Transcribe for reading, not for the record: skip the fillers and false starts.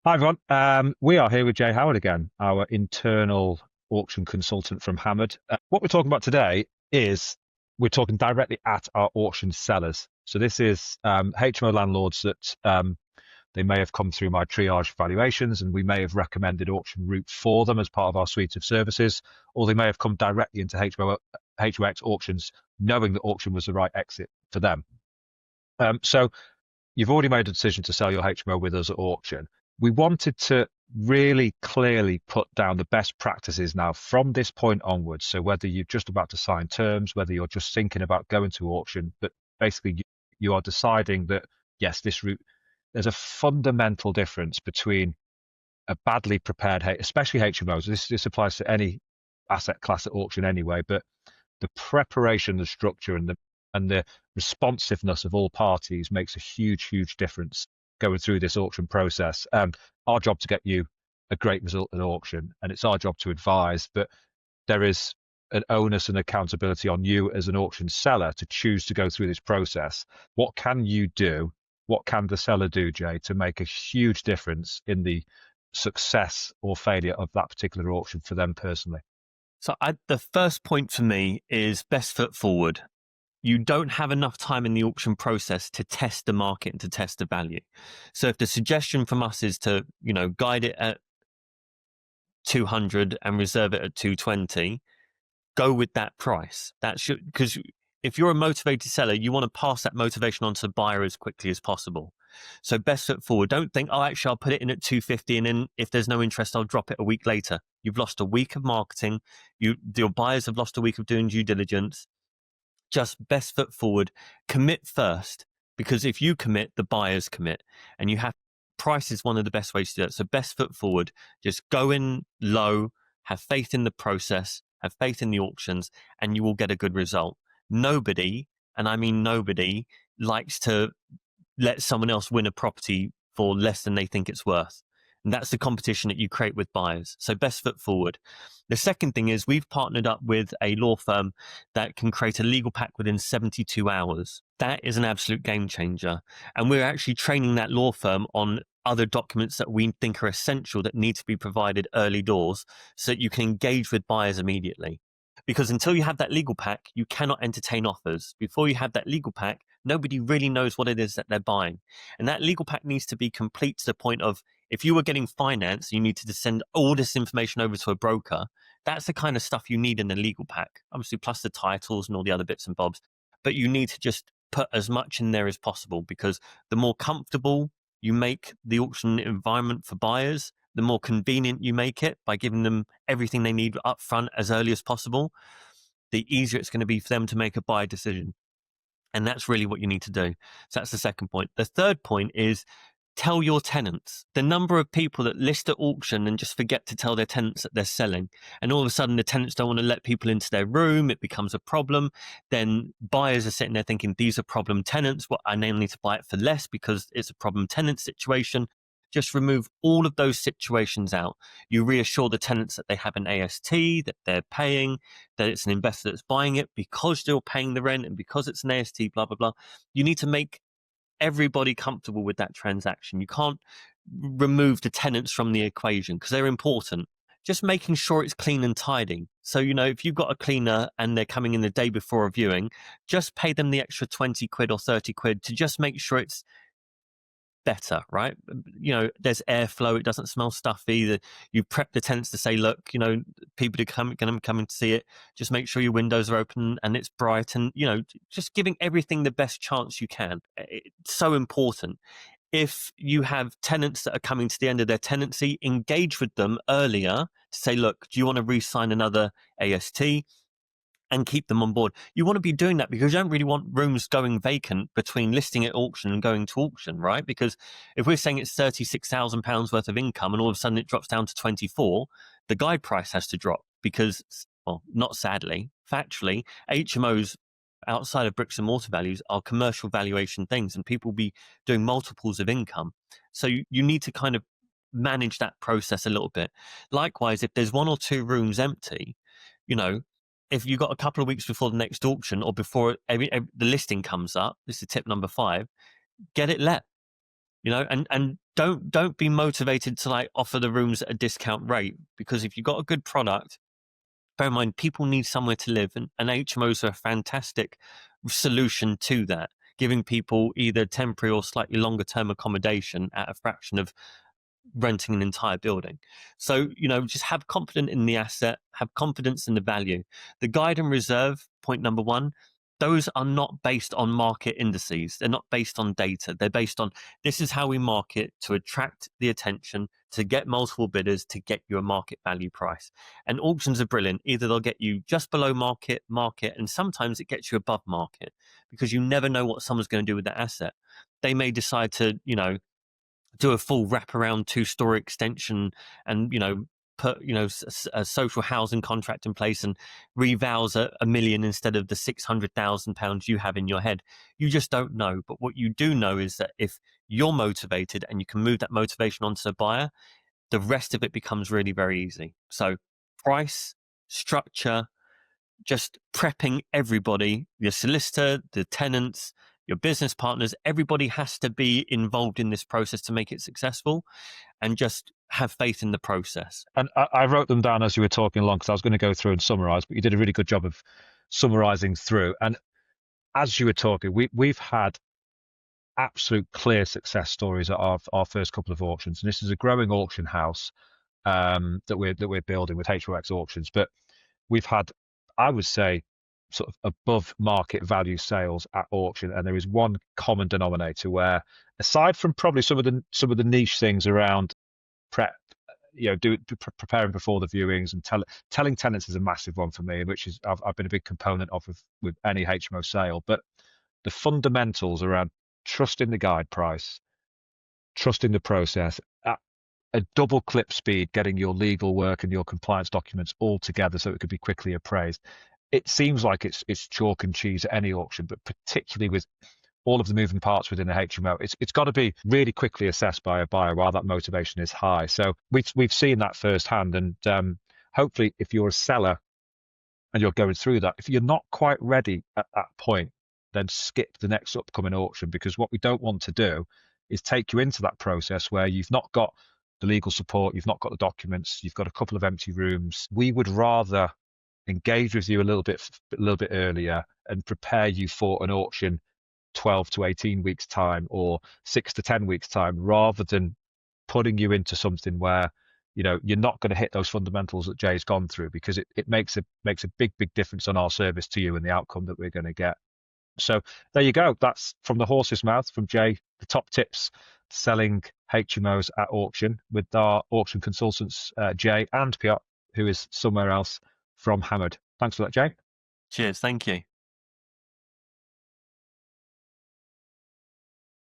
Hi, everyone. We are here with Jay Howard again, our internal auction consultant from Hammered. What we're talking about today is we're talking directly at our auction sellers. So this is HMO landlords that they may have come through my triage valuations, and we may have recommended auction route for them as part of our suite of services, or they may have come directly into HMOX auctions, knowing that auction was the right exit for them. So you've already made a decision to sell your HMO with us at auction. We wanted to really clearly put down the best practices now from this point onwards. So whether you're just about to sign terms, whether you're just thinking about going to auction, but basically you are deciding that, yes, this route, there's a fundamental difference between a badly prepared, especially HMOs. This applies to any asset class at auction anyway, but the preparation, the structure, and the responsiveness of all parties makes a huge difference going through this auction process. Our job to get you a great result at auction, and it's our job to advise, but there is an onus and accountability on you as an auction seller to choose to go through this process. What can you do? What can the seller do, Jay, to make a huge difference in the success or failure of that particular auction for them personally? The first point for me is best foot forward. You don't have enough time in the auction process to test the market and to test the value. So if the suggestion from us is to, guide it at 200 and reserve it at 220, go with that price. That should, because if you're a motivated seller, you want to pass that motivation on to the buyer as quickly as possible. So best foot forward. Don't think, oh, actually, I'll put it in at 250, and then if there's no interest, I'll drop it a week later. You've lost a week of marketing. Your buyers have lost a week of doing due diligence. Just best foot forward. Commit first, because if you commit, the buyers commit, and you have price is one of the best ways to do it. So best foot forward. Just go in low. Have faith in the process. Have faith in the auctions, and you will get a good result. Nobody, and I mean nobody, likes to let someone else win a property for less than they think it's worth. And that's the competition that you create with buyers. So best foot forward. The second thing is we've partnered up with a law firm that can create a legal pack within 72 hours. That is an absolute game changer. And we're actually training that law firm on other documents that we think are essential that need to be provided early doors so that you can engage with buyers immediately. Because until you have that legal pack, you cannot entertain offers. Before you have that legal pack, nobody really knows what it is that they're buying. And that legal pack needs to be complete to the point of, if you were getting finance, you need to send all this information over to a broker. That's the kind of stuff you need in the legal pack, obviously, plus the titles and all the other bits and bobs. But you need to just put as much in there as possible, because the more comfortable you make the auction environment for buyers, the more convenient you make it by giving them everything they need up front as early as possible, the easier it's going to be for them to make a buy decision. And that's really what you need to do. So that's the second point. The third point is tell your tenants. The number of people that list at auction and just forget to tell their tenants that they're selling, and all of a sudden the tenants don't want to let people into their room, it becomes a problem. Then buyers are sitting there thinking, these are problem tenants. Well, I now need to buy it for less because it's a problem tenant situation. Just remove all of those situations out. You reassure the tenants that they have an AST, that they're paying, that it's an investor that's buying it because they're paying the rent and because it's an AST, blah, blah, blah. You need to make everybody comfortable with that transaction. You can't remove the tenants from the equation because they're important. Just making sure it's clean and tidy. So, if you've got a cleaner and they're coming in the day before a viewing, just pay them the extra 20 quid or 30 quid to just make sure it's better, right? There's airflow, it doesn't smell stuffy. You prep the tenants to say, look, people are going to come and see it. Just make sure your windows are open and it's bright, and just giving everything the best chance you can. It's so important. If you have tenants that are coming to the end of their tenancy, engage with them earlier to say, look, do you want to re-sign another AST? And keep them on board. You want to be doing that because you don't really want rooms going vacant between listing at auction and going to auction, right? Because if we're saying it's £36,000 worth of income and all of a sudden it drops down to 24, the guide price has to drop because, well, not sadly, factually, HMOs outside of bricks and mortar values are commercial valuation things, and people will be doing multiples of income. So you need to kind of manage that process a little bit. Likewise, if there's one or two rooms empty, if you got a couple of weeks before the next auction or before the listing comes up, this is tip number 5, get it let, and don't be motivated to like offer the rooms at a discount rate, because if you've got a good product, bear in mind people need somewhere to live, and HMOs are a fantastic solution to that, giving people either temporary or slightly longer term accommodation at a fraction of renting an entire building. So, just have confidence in the asset, have confidence in the value. The guide and reserve, point number one, those are not based on market indices. They're not based on data. They're based on, this is how we market to attract the attention, to get multiple bidders, to get you a market value price. And auctions are brilliant. Either they'll get you just below market, and sometimes it gets you above market, because you never know what someone's going to do with that asset. They may decide to, do a full wraparound 2-story extension and, put, a social housing contract in place and revows a million instead of the £600,000 you have in your head. You just don't know. But what you do know is that if you're motivated and you can move that motivation onto the buyer, the rest of it becomes really, very easy. So price, structure, just prepping everybody, your solicitor, the tenants, your business partners, everybody has to be involved in this process to make it successful, and just have faith in the process. And I wrote them down as you were talking along, because I was going to go through and summarize, but you did a really good job of summarizing through. And as you were talking, we've had absolute clear success stories at our first couple of auctions. And this is a growing auction house that we're building with HMO X Auctions. But we've had, I would say, sort of above market value sales at auction, and there is one common denominator where, aside from probably some of the niche things around prep, preparing before the viewings and telling tenants is a massive one for me, which is I've been a big component of with any HMO sale. But the fundamentals around trusting the guide price, trusting the process, at a double clip speed, getting your legal work and your compliance documents all together so it could be quickly appraised. It seems like it's chalk and cheese at any auction, but particularly with all of the moving parts within a HMO, it's got to be really quickly assessed by a buyer while that motivation is high. So we've seen that firsthand, and hopefully, if you're a seller and you're going through that, if you're not quite ready at that point, then skip the next upcoming auction, because what we don't want to do is take you into that process where you've not got the legal support, you've not got the documents, you've got a couple of empty rooms. We would rather engage with you a little bit earlier and prepare you for an auction 12 to 18 weeks time or 6 to 10 weeks time, rather than putting you into something where you're not going to hit those fundamentals that Jay's gone through, because it makes a big difference on our service to you and the outcome that we're going to get. So there you go. That's from the horse's mouth from Jay, the top tips selling HMOs at auction, with our auction consultants Jay and Piotr, who is somewhere else, from Hammered. Thanks for that, Jay. Cheers. Thank you.